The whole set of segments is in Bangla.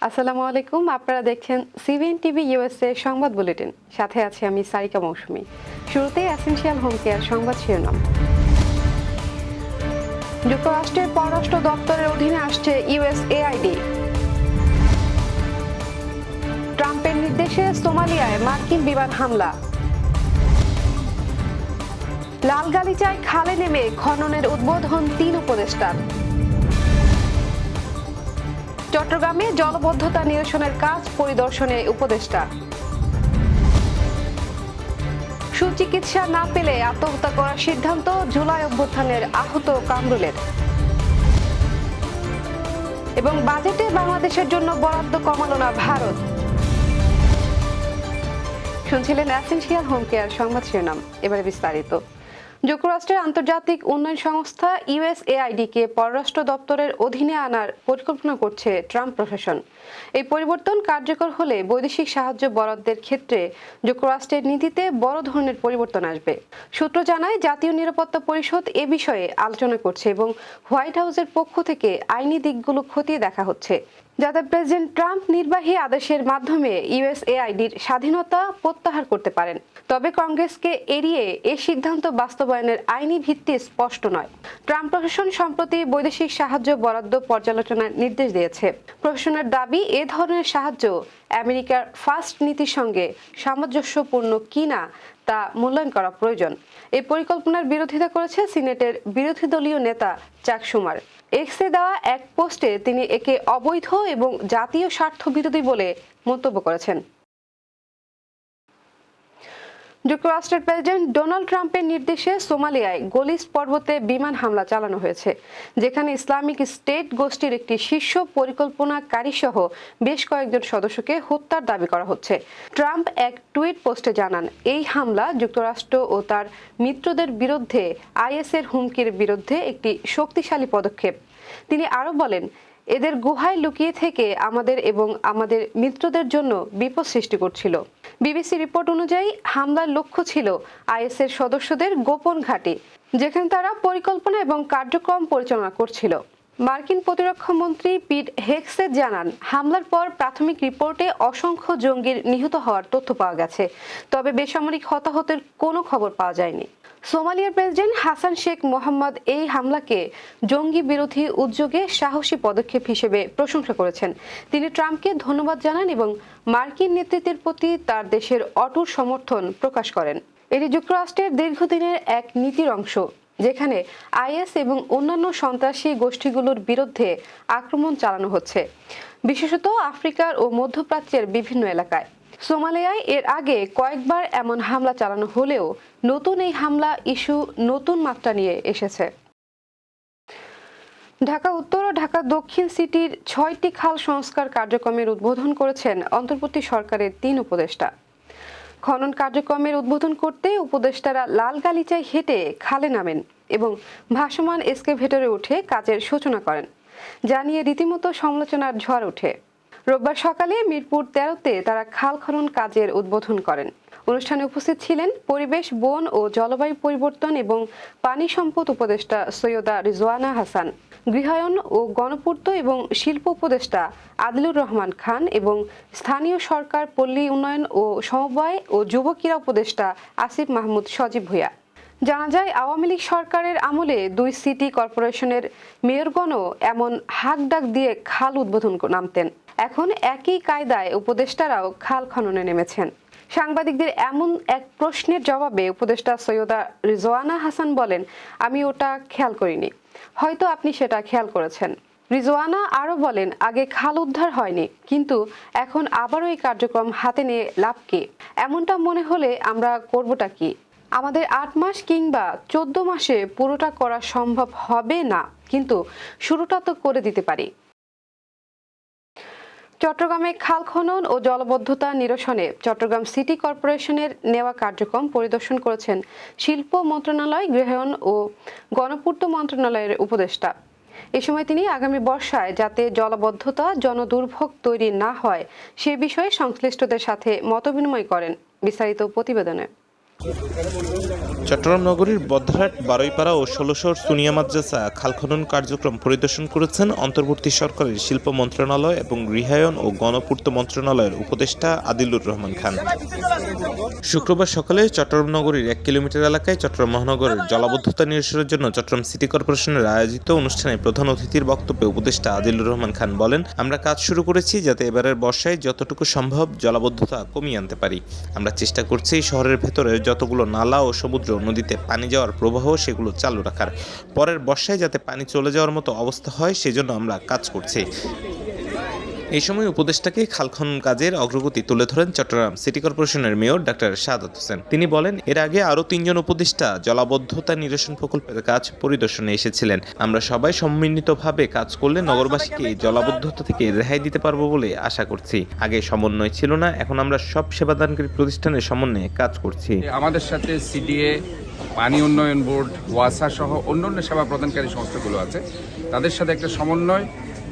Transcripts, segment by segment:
আসসালামু আলাইকুম। আপনারা দেখছেন সিবিএন টিভি ইউএসএ সংবাদ বুলেটিন। সাথে আছি আমি সারিকা মৌসুমী। শুরুতেই এসেনশিয়াল হোম কেয়ার সংবাদ শিরোনাম। যুক্তরাষ্ট্রের পররাষ্ট্র দপ্তরের অধীনে আসছে ইউএসএআইডি। ট্রাম্পের নির্দেশে সোমালিয়ায় মার্কিন বিমান হামলা। লালগালিচায় খালে নেমে খননের উদ্বোধন 3 উপদেষ্টার। চট্টগ্রামে জলবদ্ধতা নিরসনের কাজ পরিদর্শনে উপদেষ্টা। সুচিকিৎসা না পেলে আত্মহত্যা করার সিদ্ধান্ত জুলাই অভ্যুত্থানের আহত কামরুলের। এবং বাজেটে বাংলাদেশের জন্য বরাদ্দ কমালো না ভারত। শুনছিলেন এসেনশিয়াল হোম কেয়ার সংবাদ শিরোনাম। এবারে বিস্তারিত। যুক্তরাষ্ট্রের আন্তর্জাতিক উন্নয়ন সংস্থা ইউএসএআইডি-কে পররাষ্ট্র দপ্তরের অধীনে আনার পরিকল্পনা করছে ট্রাম্প প্রশাসন। এই পরিবর্তন কার্যকর হলে বৈদেশিক সাহায্য বরাদ্দের ক্ষেত্রে যুক্তরাষ্ট্রের নীতিতে বড় ধরনের পরিবর্তন আসবে। সূত্র জানায়, জাতীয় নিরাপত্তা পরিষদ এ বিষয়ে আলোচনা করছে এবং হোয়াইট হাউসের পক্ষ থেকে আইনি দিকগুলো খতিয়ে দেখা হচ্ছে, যাতে প্রেসিডেন্ট ট্রাম্প নির্বাহী আদেশের মাধ্যমে ইউএসএআইডির স্বাধীনতা প্রত্যাহার করতে পারেন। তবে কংগ্রেসকে এড়িয়ে এ সিদ্ধান্ত বাস্তবায়নের আইনি ভিত্তি স্পষ্ট নয়। ট্রাম্প প্রশাসন সম্প্রতি বৈদেশিক সাহায্য বরাদ্দ পর্যালোচনার নির্দেশ দিয়েছে। প্রশাসনের দাবি, এ ধরনের সাহায্য আমেরিকার ফার্স্ট নীতির সঙ্গে সামঞ্জস্যপূর্ণ কিনা তা মূল্যায়ন করা প্রয়োজন। এই পরিকল্পনার বিরোধিতা করেছে সিনেটের বিরোধী দলীয় নেতা চাক শুমার। এক্সে দেওয়া এক পোস্টে তিনি একে অবৈধ এবং জাতীয় স্বার্থ বিরোধী বলে মন্তব্য করেছেন। যুক্তরাষ্ট্রের প্রেসিডেন্ট ডোনাল্ড ট্রাম্পের নির্দেশে সোমালিয়ায় গলিস পর্বতে বিমান হামলা চালানো হয়েছে, যেখানে ইসলামিক স্টেট গোষ্ঠীর একটি শীর্ষ পরিকল্পনাকারী সহ বেশ কয়েকজন সদস্যকে হত্যার দাবি করা হচ্ছে। ট্রাম্প এক টুইট পোস্টে জানান, এই হামলা যুক্তরাষ্ট্র ও তার মিত্রদের বিরুদ্ধে আইএসের হুমকির বিরুদ্ধে একটি শক্তিশালী পদক্ষেপ। তিনি আরও বলেন, এদের গুহায় লুকিয়ে থেকে আমাদের এবং আমাদের মিত্রদের জন্য বিপদ সৃষ্টি করছিল। বিবিসি রিপোর্ট অনুযায়ী হামলার লক্ষ্য ছিল আইএসের সদস্যদের গোপন ঘাঁটি, যেখানে তারা পরিকল্পনা এবং কার্যক্রম পরিচালনা করছিল। মার্কিন প্রতিরক্ষা মন্ত্রী পিট হেগসেট জানান, হামলার পর প্রাথমিক রিপোর্টে অসংখ্য জঙ্গির নিহত হওয়ার তথ্য পাওয়া গেছে, তবে বেসামরিক হতাহতের কোনো খবর পাওয়া যায়নি। সোমালিয়ার প্রেসিডেন্ট হাসান শেখ মোহাম্মদ এই হামলাকে জঙ্গি বিরোধী উদ্যোগে সাহসী পদক্ষেপ হিসেবে প্রশংসা করেছেন। তিনি ট্রাম্পকে ধন্যবাদ জানান এবং মার্কিন নেতৃত্বের প্রতি তার দেশের অটুট সমর্থন প্রকাশ করেন। এটি যুক্তরাষ্ট্রের দীর্ঘদিনের এক নীতির অংশ, যেখানে আইএস এবং অন্যান্য সন্ত্রাসী গোষ্ঠীগুলোর বিরুদ্ধে আক্রমণ চালানো হচ্ছে, বিশেষত আফ্রিকার ও মধ্যপ্রাচ্যের বিভিন্ন এলাকায়। সোমালিয়ায় এর আগে কয়েকবার এমন হামলা চালানো হলেও নতুন এই হামলা ইস্যু নতুন মাত্রা নিয়ে এসেছে। ঢাকা উত্তর ও ঢাকা দক্ষিণ সিটির 6টি খাল সংস্কার কার্যক্রমের উদ্বোধন করেছেন অন্তর্বর্তী সরকারের 3 উপদেষ্টা। খনন কার্যক্রমের উদ্বোধন করতে উপদেষ্টারা লালগালিচায় হেঁটে খালে নামেন এবং ভাসমান এক্সকেভেটরে উঠে কাজের সূচনা করেন, যা নিয়ে রীতিমতো সমালোচনার ঝড় ওঠে। রোববার সকালে মিরপুর 13-তে তারা খাল খনন কাজের উদ্বোধন করেন। অনুষ্ঠানে উপস্থিত ছিলেন পরিবেশ, বন ও জলবায়ু পরিবর্তন এবং পানি সম্পদ উপদেষ্টা সৈয়দা রিজওয়ানা হাসান, গৃহায়ন ও গণপূর্ত এবং শিল্প উপদেষ্টা আদিলুর রহমান খান এবং স্থানীয় সরকার, পল্লী উন্নয়ন ও সমবায় ও যুব ক্রীড়া উপদেষ্টা আসিফ মাহমুদ সজীব ভূঁইয়া। জানা যায়, আওয়ামী লীগ সরকারের আমলে 2 সিটি কর্পোরেশনের মেয়রগণও এমন হাক ডাক দিয়ে খাল উদ্বোধন নামতেন। এখন একই কায়দায় উপদেষ্টারাও খাল খননে নেমেছেন। সাংবাদিকদের এমন এক প্রশ্নের জবাবে উপদেষ্টা সৈয়দা রিজওয়ানা হাসান বলেন, আমি ওটা খেয়াল করিনি, হয়তো আপনি সেটা খেয়াল করেছেন। রিজওয়ানা আরও বলেন, আগে খাল উদ্ধার হয়নি, কিন্তু এখন আবারও এই কার্যক্রম হাতে নিয়ে লাভ কি? এমনটা মনে হলে আমরা করবটা কি? আমাদের 8 মাস কিংবা 14 মাসে পুরোটা করা সম্ভব হবে না, কিন্তু শুরুটা তো করে দিতে পারি। চট্টগ্রামে খাল খনন ও জলবদ্ধতা নিরসনে চট্টগ্রাম সিটি কর্পোরেশনের নেওয়া কার্যক্রম পরিদর্শন করেছেন শিল্প মন্ত্রণালয়, গৃহায়ন ও গণপূর্ত মন্ত্রণালয়ের উপদেষ্টা। এ সময় তিনি আগামী বর্ষায় যাতে জলবদ্ধতা, জনদুর্ভোগ তৈরি না হয় সে বিষয়ে সংশ্লিষ্টদের সাথে মতবিনিময় করেন। বিস্তারিত প্রতিবেদনে। চট্টগ্রাম নগরীর বদ্ধহাট, বারুইপাড়া ও ১৬০০ সুনিয়া মাদ্রাসা খাল খনন কার্যক্রম পরিদর্শন করেছেন অন্তর্বর্তী সরকারের শিল্প মন্ত্রণালয় এবং গৃহায়ন ও গণপূর্ত মন্ত্রণালয়ের উপদেষ্টা আদিলুর রহমান খান। শুক্রবার সকালে চট্টগ্রাম নগরীর ১ কিলোমিটার এলাকায় চট্টগ্রাম মহানগরের জলাবদ্ধতা নিরসনের জন্য চট্টগ্রাম সিটি কর্পোরেশনের আয়োজিত অনুষ্ঠানে প্রধান অতিথির বক্তব্যে উপদেষ্টা আদিলুর রহমান খান বলেন, আমরা কাজ শুরু করেছি যাতে এবারের বর্ষায় যতটুকু সম্ভব জলাবদ্ধতা কমিয়ে আনতে পারি। আমরা চেষ্টা করছি শহরের ভেতরে যতগুলো নালা ও সমুদ্র নদীতে পানি যাওয়ার প্রবাহ সেগুলো চালু রাখার, পরের বর্ষায় যাতে পানি চলে যাওয়ার মতো অবস্থা হয় সেজন্য আমরা কাজ করছি। এই সময় উপদেষ্টাকে খাল খনন কাজের অগ্রগতি তুলে ধরেন চট্টগ্রাম সিটি কর্পোরেশনের মেয়র ডাক্তার শাহাদাত হোসেন। তিনি বলেন, এর আগে আরও ৩ জন উপদেষ্টা জলাবদ্ধতা নিরসন প্রকল্পের কাজ পরিদর্শনে এসেছিলেন। আমরা সবাই সম্মিলিতভাবে কাজ করলে নগরবাসীকে জলাবদ্ধতা থেকে রেহাই দিতে পারবো বলে আশা করছি। আগে সমন্বয় ছিল না, এখন আমরা সব সেবাদানকারী প্রতিষ্ঠানের সমন্বয়ে কাজ করছি। আমাদের সাথে সিডিএ, পানি উন্নয়ন বোর্ড, ওয়াসা সহ অন্যান্য সেবা প্রদানকারী সংস্থাগুলো আছে, তাদের সাথে একটা সমন্বয়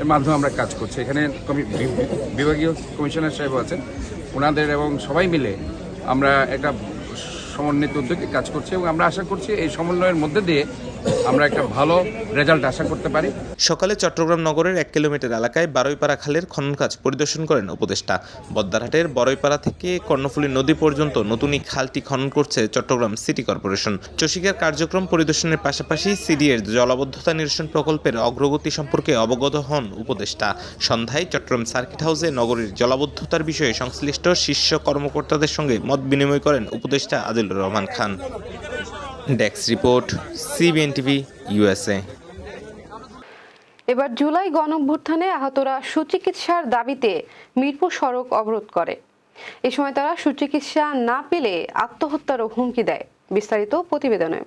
এর মাধ্যমে আমরা কাজ করছি। এখানে বিভাগীয় কমিশনার সাহেব আছেন, ওনাদের এবং সবাই মিলে আমরা একটা সমন্বিত উদ্যোগে কাজ করছি এবং আমরা আশা করছি এই সমন্বয়ের মধ্যে দিয়ে আমরা একটা ভালো রেজাল্ট আশা করতে পারি। সকালে চট্টগ্রাম নগরের ১ কিলোমিটার এলাকায় বারুইপাড়া খালের খনন কাজ পরিদর্শন করেন উপদেষ্টা। বদ্দারহাটের বারুইপাড়া থেকে কর্ণফুলী নদী পর্যন্ত নতুন এই খালটি খনন করছে চট্টগ্রাম সিটি কর্পোরেশন। চসিকার কার্যক্রম পরিদর্শনের পাশাপাশি সিডিএর জলাবদ্ধতা নিরসন প্রকল্পের অগ্রগতি সম্পর্কে অবগত হন উপদেষ্টা। সন্ধ্যায় চট্টগ্রাম সার্কিট হাউসে নগরীর জলাবদ্ধতার বিষয়ে সংশ্লিষ্ট শীর্ষ কর্মকর্তাদের সঙ্গে মত বিনিময় করেন উপদেষ্টা Adilur Rahman Khan. Desk report, CBN TV, USA. এবার জুলাই গণঅভ্যুত্থানে আহতরা সুচিকিৎসার দাবিতে মিরপুর সড়ক অবরোধ করে। এ সময় তারা সুচিকিৎসা না পেলে আত্মহত্যারও হুমকি দেয়। বিস্তারিত প্রতিবেদনে।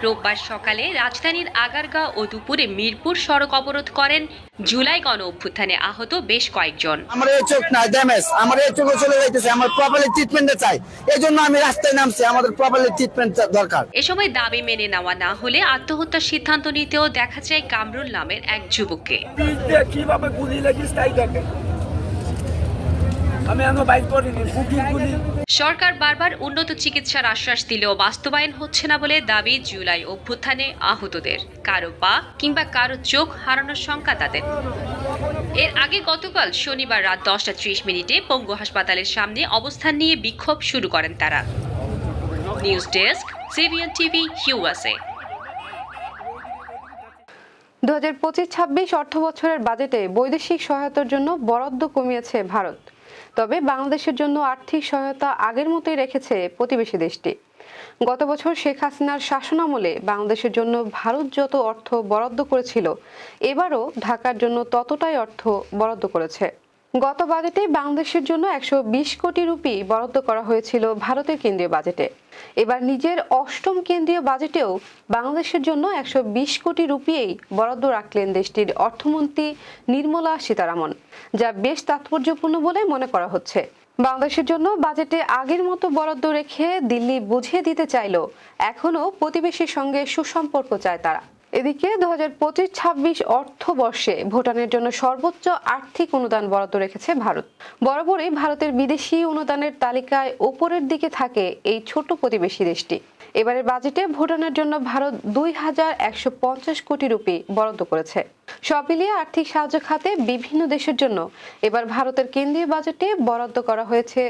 রোববার সকালে রাজধানীর আগারগাঁও ও দুপুরে মিরপুর সড়ক অবরোধ করেন জুলাই গণঅভ্যুত্থানে আহত বেশ কয়েকজন। আমার এই চোখ না ড্যামেজ, আমার এই চোখ চলে যাইতেছে, আমার প্রপারলি ট্রিটমেন্ট চাই, এজন্য আমি রাস্তায় নামছি, আমাদের প্রপারলি ট্রিটমেন্ট দরকার। এ সময় দাবি মেনে নেওয়া না হলে আত্মহত্যার সিদ্ধান্ত নিতেও দেখা যায় কামরুল নামের এক যুবককে। কিভাবে গুলি লাগিস তাই দেখে, আমি এখনো বাইক করিনি, গুলি। সরকার বারবার উন্নত চিকিৎসার আশ্বাস দিলেও বাস্তবায়ন হচ্ছে না বলে দাবি জুলাই অভ্যুত্থানে আহতদের। কারো পা কিংবা কারো চোখ হারানোর শঙ্কা তাদের। এর আগে গতকাল শনিবার রাত 10:30 পঙ্গু হাসপাতালের সামনে অবস্থান নিয়ে বিক্ষোভ শুরু করেন তারা। News desk, CBN TV, USA. 2025-26 অর্থ বছরের বাজেটে বৈদেশিক সহায়তার জন্য বরাদ্দ কমিয়েছে ভারত। তবে বাংলাদেশের জন্য আর্থিক সহায়তা আগের মতোই রেখেছে প্রতিবেশী দেশটি। গত বছর শেখ হাসিনার শাসনামলে বাংলাদেশের জন্য ভারত যত অর্থ বরাদ্দ করেছিল, এবারও ঢাকার জন্য ততটাই অর্থ বরাদ্দ করেছে। গত বাজেটে বাংলাদেশের জন্য 120 কোটি রুপি বরাদ্দ করা হয়েছিল ভারতের কেন্দ্রীয় বাজেটে। এবার নিজের অষ্টম কেন্দ্রীয় বাজেটেও বাংলাদেশের জন্য 120 কোটি রুপিই বরাদ্দ রাখলেন দেশটির অর্থমন্ত্রী নির্মলা সীতারামন, যা বেশ তাৎপর্যপূর্ণ বলে মনে করা হচ্ছে। বাংলাদেশের জন্য বাজেটে আগের মতো বরাদ্দ রেখে দিল্লি বুঝিয়ে দিতে চাইলেও এখনও প্রতিবেশীর সঙ্গে সুসম্পর্ক চায় তারা। এদিকে 2025-26 অর্থবর্ষে ভুটানের জন্য সর্বোচ্চ আর্থিক অনুদান বরাদ্দ রেখেছে ভারত। বরাবরই ভারতের বিদেশি অনুদানের তালিকায় ওপরের দিকে থাকে এই ছোট প্রতিবেশী দেশটি। এবারের বাজেটে ভুটানের জন্য ভারত 2150 কোটি রুপি বরাদ্দ করেছে। সব মিলিয়ে আর্থিক সাহায্য খাতে বিভিন্ন দেশের জন্য এবার ভারতের কেন্দ্রীয় বাজেটে বরাদ্দ করা হয়েছে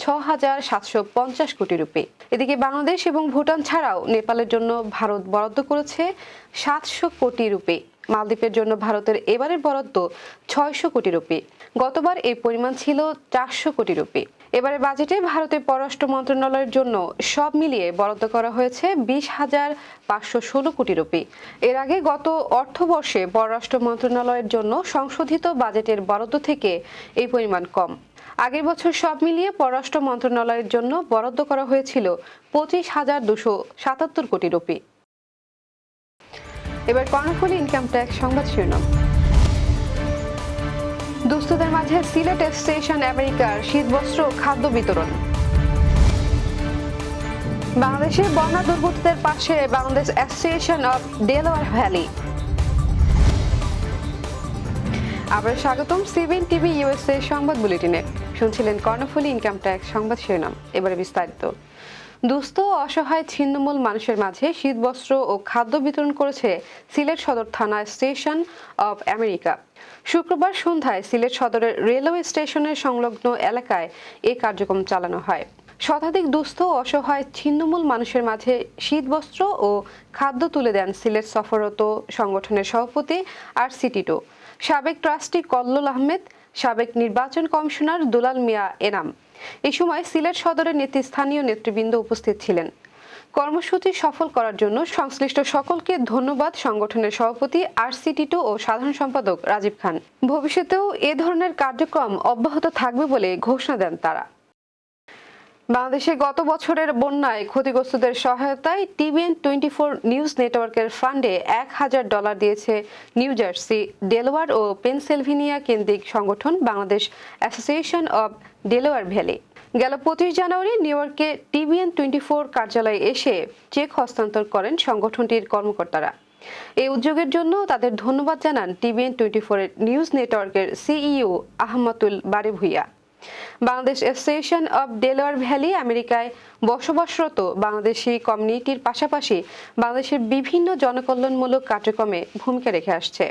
6750 কোটি রুপি। এদিকে বাংলাদেশ এবং ভুটান ছাড়াও নেপালের জন্য ভারত বরাদ্দ করেছে 700 কোটি রুপি। মালদ্বীপের জন্য ভারতের এবারের বরাদ্দ 600 কোটি রুপি। গতবার এই পরিমাণ ছিল 400 কোটি রুপি। এবারে বাজেটে ভারতের পররাষ্ট্র মন্ত্রণালয়ের জন্য সব মিলিয়ে বরাদ্দ করা হয়েছে 20,516 কোটি রুপি। এর আগে গত অর্থবর্ষে পররাষ্ট্র মন্ত্রণালয়ের জন্য সংশোধিত বাজেটের বরাদ্দ থেকে এই পরিমাণ কম। আগের বছর সব মিলিয়ে পররাষ্ট্র মন্ত্রণালয়ের জন্য বরাদ্দ করা হয়েছিল 25,277 কোটি রুপি। এবার কর্ণফুলী ইনকাম ট্যাক্স সংবাদ শিরোনাম। দুস্থদের মাঝে সিলেট স্টেশন আমেরিকার শীতবস্ত্র খাদ্য বিতরণ। বাংলাদেশের বন্যা দুর্গতদের পাশে Bangladesh association of Delaware valley. আবার স্বাগতম সিবিএন টিভি ইউএসএ সংবাদ বুলেটিনে। শুনছিলেন কর্ণফুলী ইনকাম ট্যাক্স সংবাদ শিরোনাম। এবারে বিস্তারিত। দুস্থ ও অসহায় ছিন্নমূল মানুষের মাঝে শীতবস্ত্র ও খাদ্য বিতরণ করেছে সিলেট সদর থানা স্টেশন অব আমেরিকা। শুক্রবার সন্ধ্যায় সিলেট সদরের রেলওয়ে স্টেশনের সংলগ্ন এলাকায় এই কার্যক্রম চালানো হয়। শতাধিক দুস্থ ও অসহায় ছিন্নমূল মানুষের মাঝে শীতবস্ত্র ও খাদ্য তুলে দেন সিলেট সফররত সংগঠনের সভাপতি RC-টিটো, সাবেক ট্রাস্টি কল্লোল আহমেদ, সাবেক নির্বাচন কমিশনার দুলাল মিয়া এনাম। এই সময় সিলেট সদরের স্থানীয় নেতৃবৃন্দ উপস্থিত ছিলেন। কর্মসূচি সফল করার জন্য সংশ্লিষ্ট সকলকে ধন্যবাদ সংগঠনের সভাপতি RC-টিটো ও সাধারণ সম্পাদক রাজীব খান। ভবিষ্যতেও এ ধরনের কার্যক্রম অব্যাহত থাকবে বলে ঘোষণা দেন তারা। বাংলাদেশে গত বছরের বন্যায় ক্ষতিগ্রস্তদের সহায়তায় TVN24 নিউজ নেটওয়ার্কের ফান্ডে $1000 দিয়েছে নিউ জার্সি, ডেলাওয়্যার ও পেনসিলভেনিয়া কেন্দ্রিক সংগঠন Bangladesh Association of Delaware valley. গেল 25 জানুয়ারি নিউ ইয়র্কে TVN24 কার্যালয়ে এসে চেক হস্তান্তর করেন সংগঠনটির কর্মকর্তারা। এই উদ্যোগের জন্য তাদের ধন্যবাদ জানান TVN24 নিউজ নেটওয়ার্কের CEO Ahmadul Bare Bhuiya. Bangladesh Association of Delaware Valley আমেরিকায় বসবাসরত বাংলাদেশি কমিউনিটির পাশাপাশি বাংলাদেশের বিভিন্ন জনকল্যাণমূলক কার্যক্রমে ভূমিকা রেখে আসছে।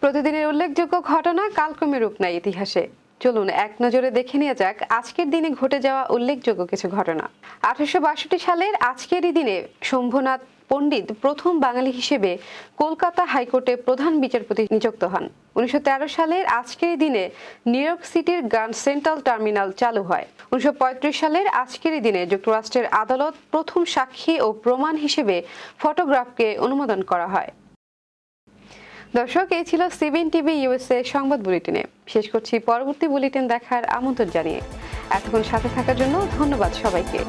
প্রতিদিনের উল্লেখযোগ্য ঘটনা কালক্রমে রূপ নেয় ইতিহাসে। চলুন এক নজরে দেখে নেওয়া যাক আজকের দিনে ঘটে যাওয়া উল্লেখযোগ্য কিছু ঘটনা। 1862 সালের আজকেরই দিনে শম্ভুনাথ পণ্ডিত প্রথম বাঙালি হিসেবে কলকাতা হাইকোর্টে প্রধান বিচারপতি নিযুক্ত হন। 1913 সালের আজকেরই দিনে নিউ ইয়র্ক সিটির গ্র্যান্ড সেন্ট্রাল টার্মিনাল চালু হয়। 1935 সালের আজকেরই দিনে যুক্তরাষ্ট্রের আদালত প্রথম সাক্ষী ও প্রমাণ হিসেবে ফটোগ্রাফকে অনুমোদন করা হয়। দর্শক, এই ছিল CBN TV USA সংবাদ বুলেটিনে। শেষ করছি পরবর্তী বুলেটিন দেখার আমন্ত্রণ জানিয়ে। এতক্ষণ সাথে থাকার জন্য ধন্যবাদ সবাইকে।